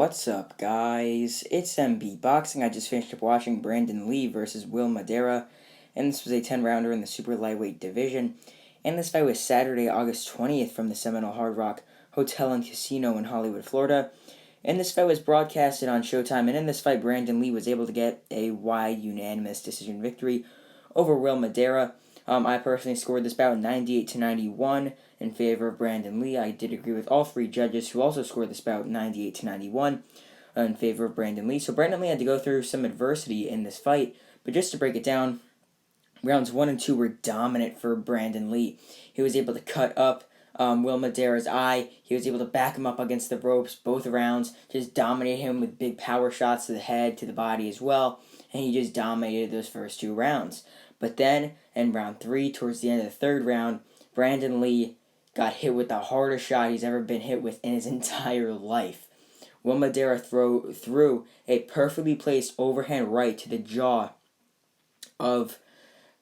What's up, guys? It's MB Boxing. I just finished up watching Brandun Lee versus Will Madera, and this was a 10-rounder in the super lightweight division. And this fight was Saturday, August 20th from the Seminole Hard Rock Hotel and Casino in Hollywood, Florida. And this fight was broadcasted on Showtime, and in this fight, Brandun Lee was able to get a wide unanimous decision victory over Will Madera. I personally scored this bout 98-91 in favor of Brandun Lee. I did agree with all three judges who also scored this bout 98-91 in favor of Brandun Lee. So Brandun Lee had to go through some adversity in this fight, but just to break it down, rounds 1 and 2 were dominant for Brandun Lee. He was able to cut up Will Madera's eye. He was able to back him up against the ropes both rounds, just dominate him with big power shots to the head, to the body as well, and he just dominated those first two rounds. But then, in round 3, towards the end of the third round, Brandun Lee got hit with the hardest shot he's ever been hit with in his entire life. Will Madera threw a perfectly placed overhand right to the jaw of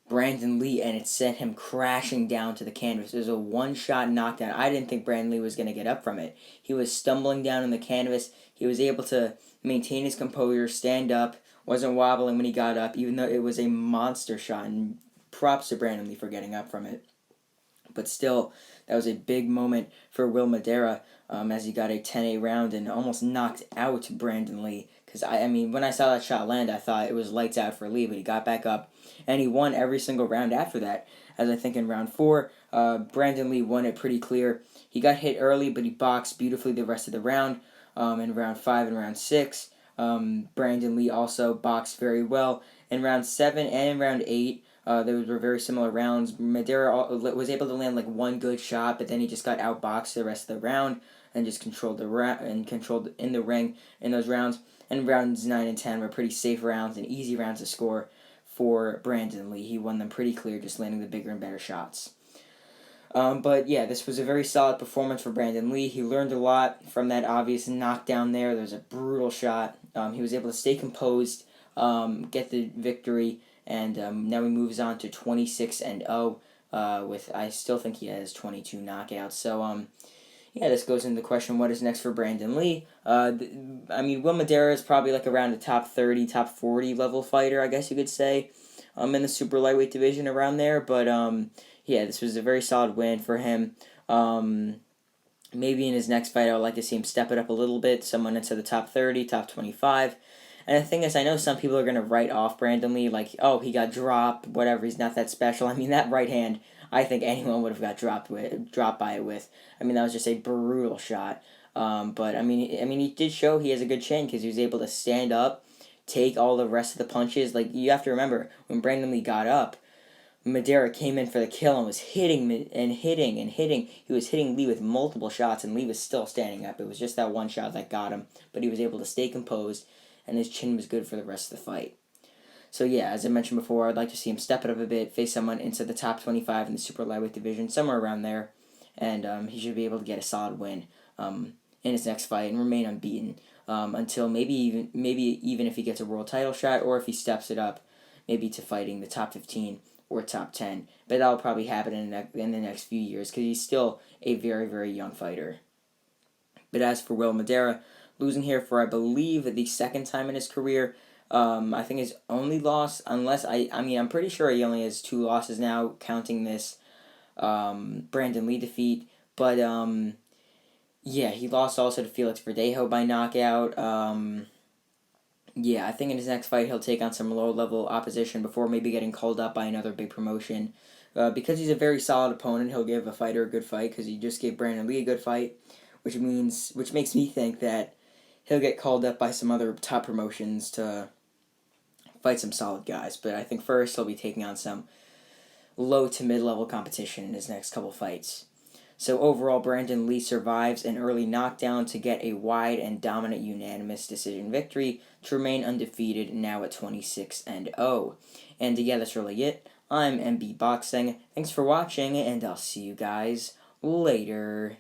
Brandun Lee, and it sent him crashing down to the canvas. It was a one-shot knockdown. I didn't think Brandun Lee was going to get up from it. He was stumbling down on the canvas. He was able to maintain his composure, stand up, wasn't wobbling when he got up, even though it was a monster shot, and props to Brandun Lee for getting up from it. But still, that was a big moment for Will Madera as he got a 10-8 round and almost knocked out Brandun Lee. Because, I mean, when I saw that shot land, I thought it was lights out for Lee, but he got back up, and he won every single round after that. As I think in round 4, Brandun Lee won it pretty clear. He got hit early, but he boxed beautifully the rest of the round. In round 5 and round 6, Brandun Lee also boxed very well. In round 7 and in round 8, those were very similar rounds. Madera was able to land like one good shot, but then he just got outboxed the rest of the round and just controlled controlled in the ring in those rounds. And rounds 9 and 10 were pretty safe rounds and easy rounds to score for Brandun Lee. He won them pretty clear, just landing the bigger and better shots. But yeah, this was a very solid performance for Brandun Lee. He learned a lot from that obvious knockdown there. There was a brutal shot. He was able to stay composed, get the victory, and now he moves on to 26-0. With I still think he has 22 knockouts. So yeah, this goes into the question: what is next for Brandun Lee? I mean, Will Madera is probably like around the top 30, top 40 level fighter, I guess you could say, in the super lightweight division around there. But yeah, this was a very solid win for him. Maybe in his next fight, I would like to see him step it up a little bit, someone into the top 30, top 25. And the thing is, I know some people are going to write off Brandun Lee, like, oh, he got dropped, whatever, he's not that special. I mean, that right hand, I think anyone would have got dropped by it with. I mean, that was just a brutal shot. But, I mean, he did show he has a good chin because he was able to stand up, take all the rest of the punches. Like, you have to remember, when Brandun Lee got up, Madera came in for the kill and was hitting and hitting and hitting. He was hitting Lee with multiple shots, and Lee was still standing up. It was just that one shot that got him, but he was able to stay composed, and his chin was good for the rest of the fight. So yeah, as I mentioned before, I'd like to see him step it up a bit, face someone into the top 25 in the super lightweight division, somewhere around there, and he should be able to get a solid win in his next fight and remain unbeaten until maybe even if he gets a world title shot, or if he steps it up, maybe to fighting the top 15 or top 10. But that'll probably happen in the next few years because he's still a very, very young fighter. But as for Will Madera, losing here for, I believe, the second time in his career. I think his only loss, unless I'm pretty sure he only has 2 losses now, counting this Brandun Lee defeat. But yeah, he lost also to Felix Verdejo by knockout. Yeah, I think in his next fight he'll take on some low-level opposition before maybe getting called up by another big promotion. Because he's a very solid opponent, he'll give a fighter a good fight because he just gave Brandun Lee a good fight, which makes me think that he'll get called up by some other top promotions to fight some solid guys. But I think first he'll be taking on some low to mid-level competition in his next couple fights. So overall, Brandun Lee survives an early knockdown to get a wide and dominant unanimous decision victory to remain undefeated, now at 26-0. And yeah, that's really it. I'm MB Boxing. Thanks for watching, and I'll see you guys later.